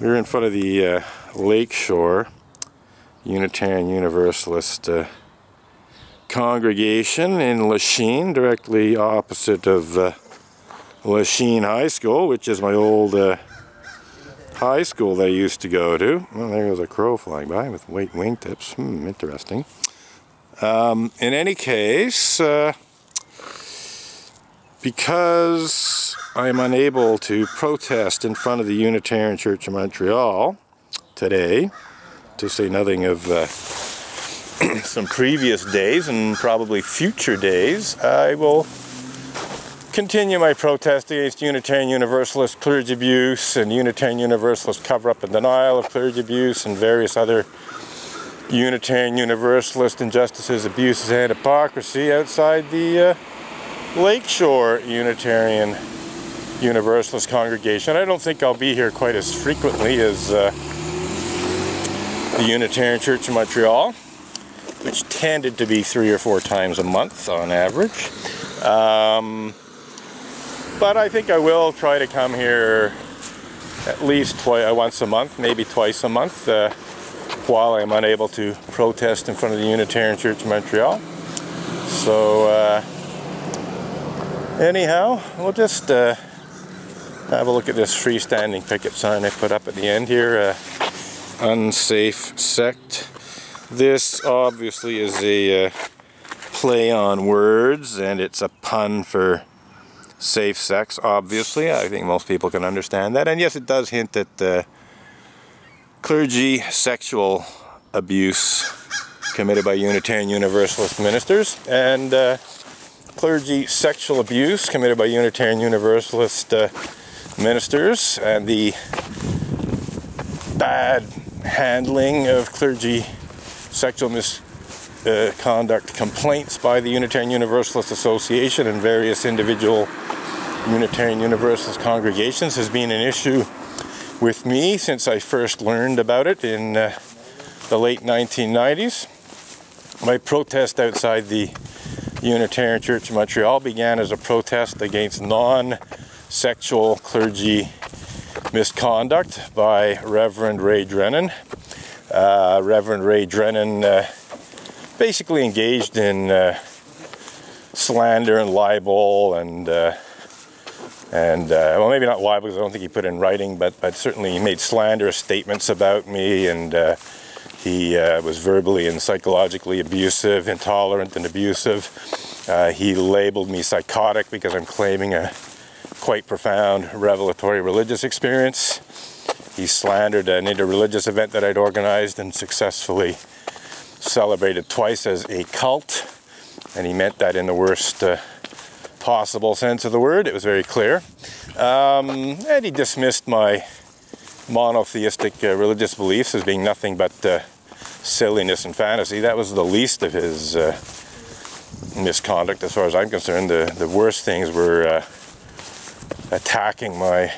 We're in front of the Lakeshore Unitarian Universalist congregation in Lachine, directly opposite of Lachine High School, which is my old high school that I used to go to. Well, there goes a crow flying by with white wingtips. Interesting. In any case, because I'm unable to protest in front of the Unitarian Church of Montreal today, to say nothing of some previous days and probably future days, I will continue my protest against Unitarian Universalist clergy abuse and Unitarian Universalist cover-up and denial of clergy abuse and various other Unitarian Universalist injustices, abuses, and hypocrisy outside the Lakeshore Unitarian Universalist congregation. I don't think I'll be here quite as frequently as the Unitarian Church of Montreal, which tended to be 3 or 4 times a month on average. But I think I will try to come here at least once a month, maybe twice a month, while I'm unable to protest in front of the Unitarian Church of Montreal. So anyhow, we'll just have a look at this freestanding picket sign I put up at the end here. Unsafe sect. This obviously is a play on words, and it's a pun for safe sex, obviously. I think most people can understand that. And yes, it does hint at clergy sexual abuse committed by Unitarian Universalist ministers, and clergy sexual abuse committed by Unitarian Universalist ministers, and the bad handling of clergy sexual misconduct complaints by the Unitarian Universalist Association and various individual Unitarian Universalist congregations has been an issue with me since I first learned about it in the late 1990s. My protest outside the Unitarian Church of Montreal began as a protest against non-sexual clergy misconduct by Reverend Ray Drennan. Reverend Ray Drennan basically engaged in slander and libel and well, maybe not libel because I don't think he put it in writing, but certainly he made slanderous statements about me, and he was verbally and psychologically abusive, intolerant and abusive. He labeled me psychotic because I'm claiming a quite profound revelatory religious experience. He slandered an interreligious event that I'd organized and successfully celebrated twice as a cult, and he meant that in the worst possible sense of the word. It was very clear. And he dismissed my monotheistic religious beliefs as being nothing but silliness and fantasy. That was the least of his misconduct as far as I'm concerned. The worst things were attacking my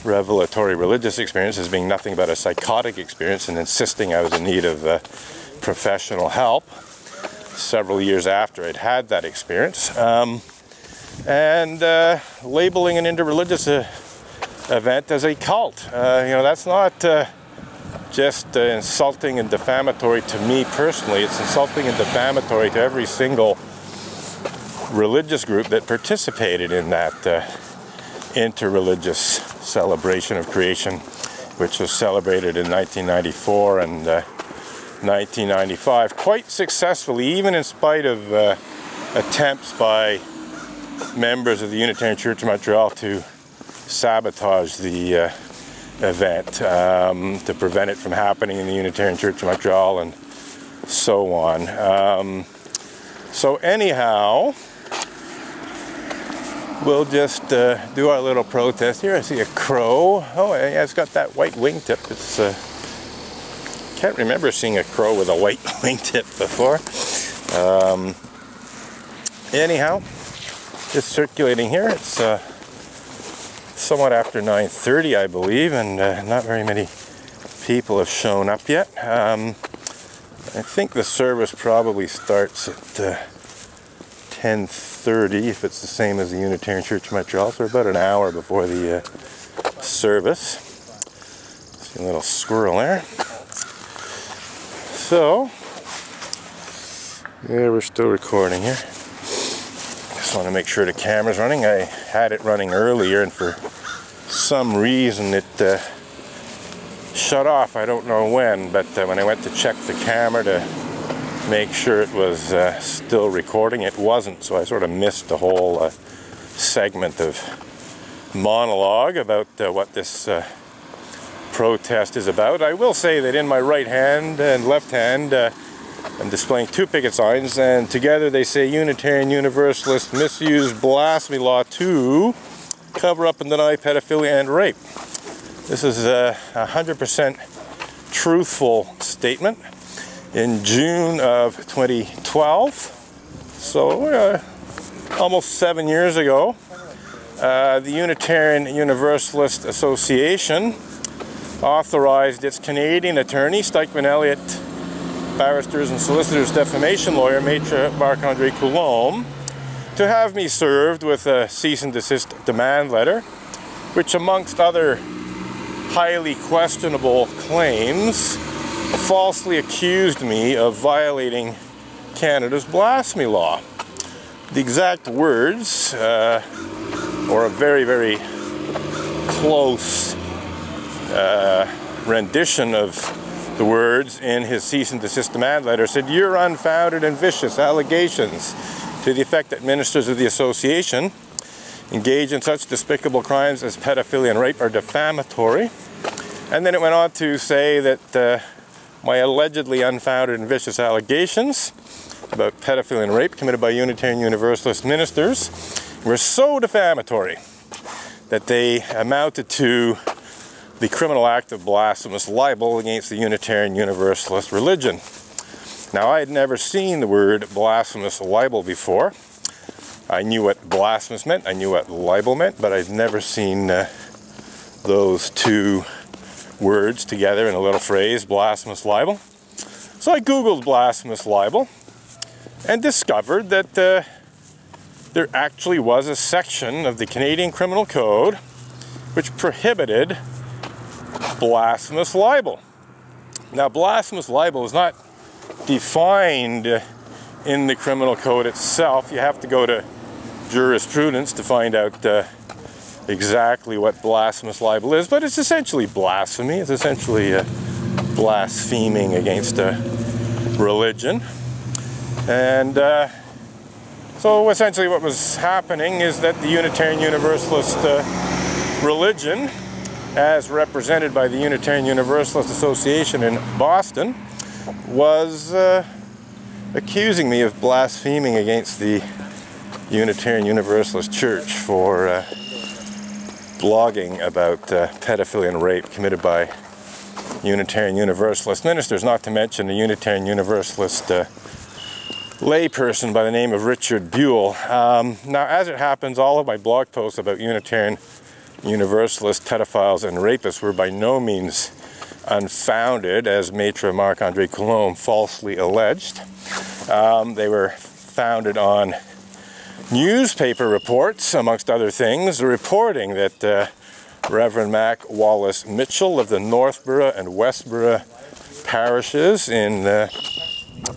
revelatory religious experience as being nothing but a psychotic experience and insisting I was in need of professional help several years after I'd had that experience. And labeling an interreligious event as a cult. That's not just insulting and defamatory to me personally. It's insulting and defamatory to every single religious group that participated in that interreligious celebration of creation, which was celebrated in 1994 and 1995 quite successfully, even in spite of attempts by members of the Unitarian Church of Montreal to sabotage the event, to prevent it from happening in the Unitarian Church of Montreal and so on. So anyhow, we'll just do our little protest here. I see a crow. Oh, yeah, it's got that white wingtip. It's can't remember seeing a crow with a white wingtip before. Anyhow, just circulating here. It's somewhat after 9:30, I believe, and not very many people have shown up yet. I think the service probably starts at 10:30, if it's the same as the Unitarian Church of Montreal, so about an hour before the service. See a little squirrel there. So, yeah, we're still recording here. Just want to make sure the camera's running. I had it running earlier, and for some reason it shut off. I don't know when, but when I went to check the camera to make sure it was still recording, it wasn't. So I sort of missed the whole segment of monologue about what this protest is about. I will say that in my right hand and left hand I'm displaying two picket signs, and together they say Unitarian Universalist misuse blasphemy law to cover up and deny pedophilia and rape. This is a 100% truthful statement. In June of 2012, so almost 7 years ago, the Unitarian Universalist Association authorized its Canadian attorney, Stikeman Elliott Barristers and Solicitors defamation lawyer, Maitre Marc-Andre Coulombe, to have me served with a cease and desist demand letter, which amongst other highly questionable claims, falsely accused me of violating Canada's blasphemy law. The exact words, or a very, very close rendition of the words in his cease and desist demand letter, said, "Your unfounded and vicious allegations to the effect that ministers of the association engage in such despicable crimes as pedophilia and rape are defamatory." And then it went on to say that my allegedly unfounded and vicious allegations about pedophilia and rape committed by Unitarian Universalist ministers were so defamatory that they amounted to the criminal act of blasphemous libel against the Unitarian Universalist religion. Now, I had never seen the word blasphemous libel before. I knew what blasphemous meant, I knew what libel meant, but I'd never seen those two words together in a little phrase, blasphemous libel. So I Googled blasphemous libel and discovered that there actually was a section of the Canadian Criminal Code which prohibited blasphemous libel. Now, blasphemous libel is not defined in the Criminal Code itself. You have to go to jurisprudence to find out exactly what blasphemous libel is, but it's essentially blasphemy. It's essentially blaspheming against a religion. And so essentially what was happening is that the Unitarian Universalist religion, as represented by the Unitarian Universalist Association in Boston, was accusing me of blaspheming against the Unitarian Universalist Church for blogging about pedophilia and rape committed by Unitarian Universalist ministers, not to mention a Unitarian Universalist layperson by the name of Richard Buell. Now, as it happens, all of my blog posts about Unitarian Universalist pedophiles and rapists were by no means unfounded, as Maitre Marc-Andre Coulombe falsely alleged. They were founded on newspaper reports, amongst other things, reporting that Reverend Mac Wallace Mitchell of the Northborough and Westborough parishes in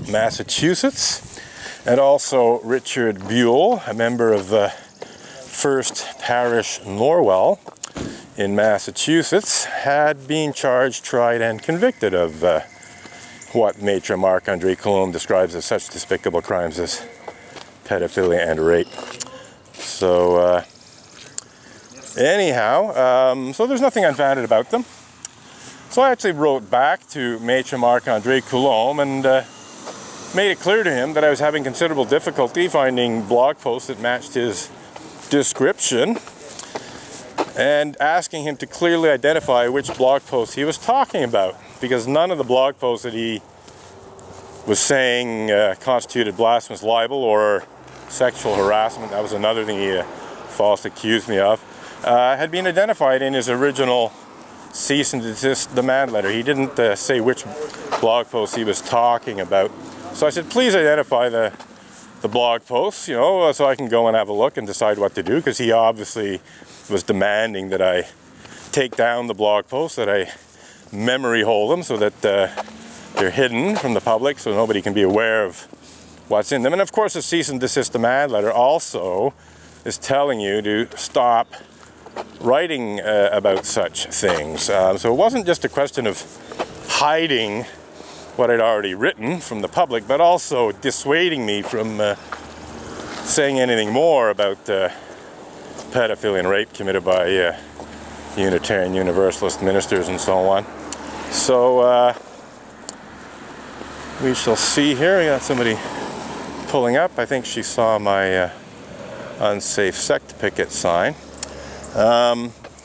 Massachusetts, and also Richard Buell, a member of First Parish Norwell in Massachusetts, had been charged, tried, and convicted of what Maitre Marc-Andre Coulombe describes as such despicable crimes as pedophilia and rape. So anyhow, so there's nothing unfounded about them. So I actually wrote back to Maitre Marc-Andre Coulombe and made it clear to him that I was having considerable difficulty finding blog posts that matched his description, and asking him to clearly identify which blog post he was talking about, because none of the blog posts that he was saying constituted blasphemous libel or sexual harassment, that was another thing he falsely accused me of, had been identified in his original cease and desist demand letter. He didn't say which blog post he was talking about. So I said, please identify the blog posts, you know, so I can go and have a look and decide what to do, because he obviously was demanding that I take down the blog post that I memory hold them so that they're hidden from the public, so nobody can be aware of what's in them. And of course, a cease and desist demand letter also is telling you to stop writing about such things. So it wasn't just a question of hiding what I'd already written from the public, but also dissuading me from saying anything more about pedophilia and rape committed by Unitarian Universalist ministers and so on. So we shall see here. We got somebody pulling up. I think she saw my unsafe sect picket sign.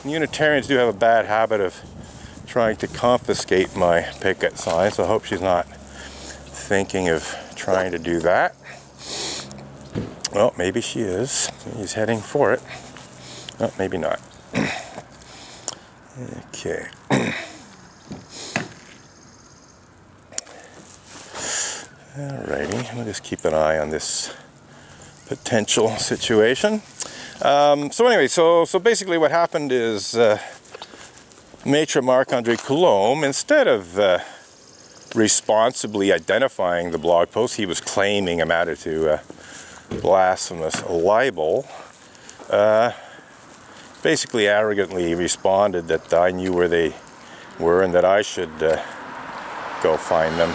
Unitarians do have a bad habit of trying to confiscate my picket sign, so I hope she's not thinking of trying to do that. Well, maybe she is. He's heading for it. Oh, maybe not. Okay. Alrighty, we'll just keep an eye on this potential situation. So anyway, so basically what happened is Maitre Marc-Andre Coulombe, instead of responsibly identifying the blog post he was claiming amounted to blasphemous libel, basically arrogantly responded that I knew where they were and that I should go find them.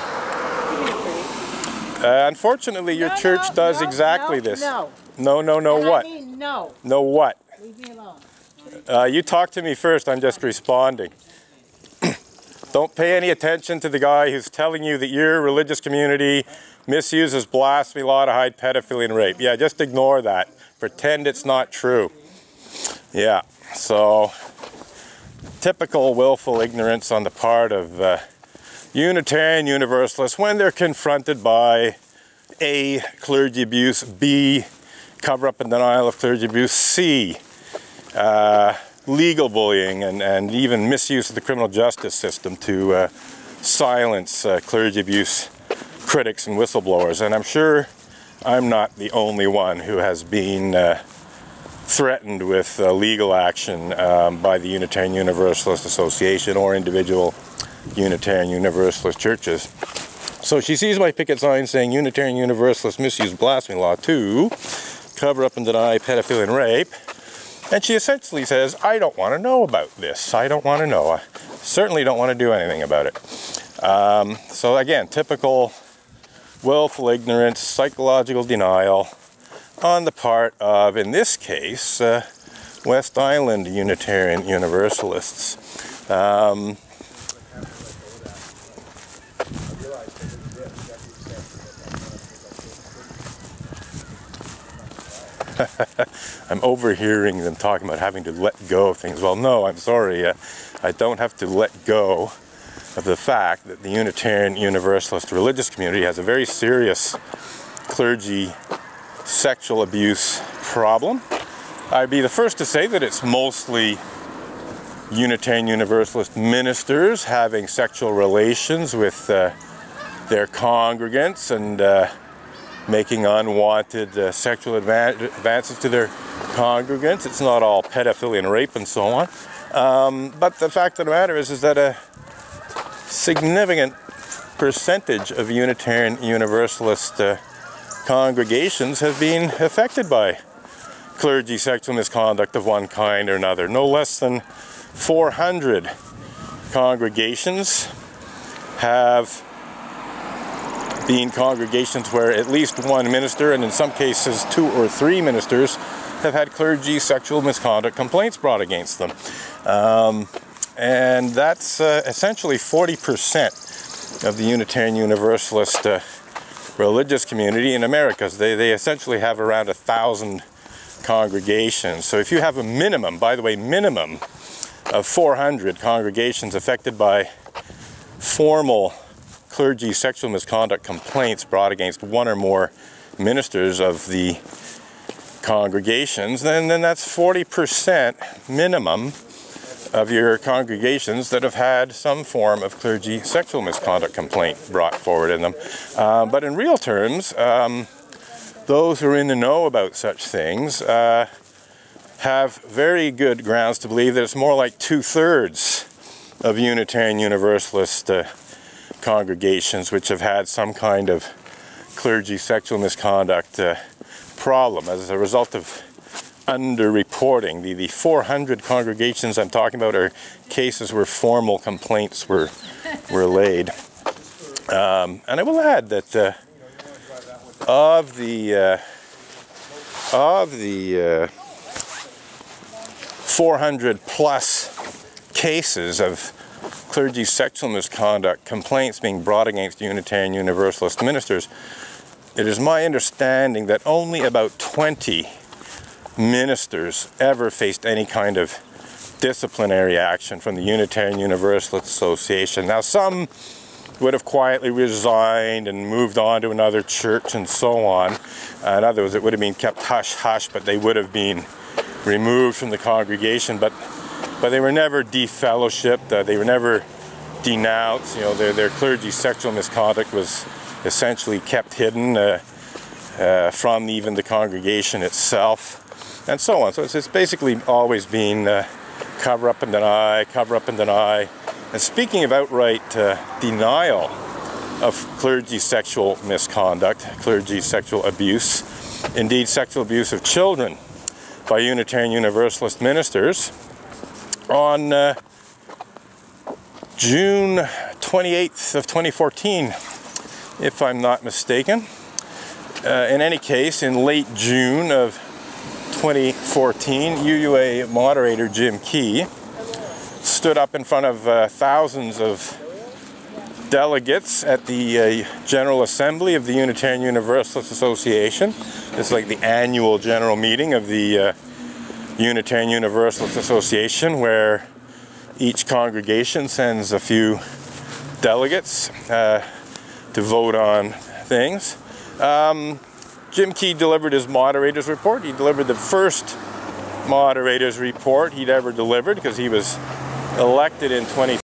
Unfortunately, your church does exactly this. No. No, what? I mean no. No what? Leave me alone. You talk to me first, I'm just responding. Don't pay any attention to the guy who's telling you that your religious community misuses blasphemy law to hide pedophilia and rape. Yeah, just ignore that. Pretend it's not true. Yeah, so typical willful ignorance on the part of Unitarian Universalists when they're confronted by A, clergy abuse, B, cover-up and denial of clergy abuse, C, legal bullying and even misuse of the criminal justice system to silence clergy abuse critics and whistleblowers. And I'm sure I'm not the only one who has been threatened with legal action by the Unitarian Universalist Association or individual Unitarian Universalist churches. So she sees my picket sign saying Unitarian Universalists misuse blasphemy law to cover up and deny pedophilia and rape. And she essentially says, I don't want to know about this. I don't want to know. I certainly don't want to do anything about it. So again, typical willful ignorance, psychological denial on the part of, in this case, West Island Unitarian Universalists. I'm overhearing them talking about having to let go of things. Well, no, I'm sorry. I don't have to let go of the fact that the Unitarian Universalist religious community has a very serious clergy sexual abuse problem. I'd be the first to say that it's mostly Unitarian Universalist ministers having sexual relations with their congregants and making unwanted sexual advances to their congregants. It's not all pedophilia and rape and so on. But the fact of the matter is that a significant percentage of Unitarian Universalist congregations have been affected by clergy sexual misconduct of one kind or another. No less than 400 congregations have been congregations where at least one minister, and in some cases 2 or 3 ministers, have had clergy sexual misconduct complaints brought against them. And that's essentially 40% of the Unitarian Universalist religious community in America. They essentially have around 1,000 congregations. So if you have a minimum, by the way, minimum of 400 congregations affected by formal clergy sexual misconduct complaints brought against one or more ministers of the congregations, then that's 40% minimum of your congregations that have had some form of clergy sexual misconduct complaint brought forward in them. But in real terms, those who are in the know about such things have very good grounds to believe that it's more like 2/3 of Unitarian Universalist congregations which have had some kind of clergy sexual misconduct problem as a result of underreporting. The 400 congregations I'm talking about are cases where formal complaints were laid. And I will add that of the 400 plus cases of clergy sexual misconduct complaints being brought against Unitarian Universalist ministers, it is my understanding that only about 20 ministers ever faced any kind of disciplinary action from the Unitarian Universalist Association. Now, some would have quietly resigned and moved on to another church and so on. In other words, it would have been kept hush-hush, but they would have been removed from the congregation. But they were never defellowshipped. They were never denounced. You know, their clergy sexual misconduct was essentially kept hidden from even the congregation itself, and so on. So it's basically always been cover up and deny, cover up and deny. And speaking of outright denial of clergy sexual misconduct, clergy sexual abuse, indeed sexual abuse of children by Unitarian Universalist ministers, on June 28th of 2014, if I'm not mistaken. In any case, in late June of 2014, UUA moderator Jim Key stood up in front of thousands of delegates at the General Assembly of the Unitarian Universalist Association. It's like the annual general meeting of the Unitarian Universalist Association, where each congregation sends a few delegates to vote on things. Jim Key delivered his moderator's report. He delivered the first moderator's report he'd ever delivered, because he was elected in 2015.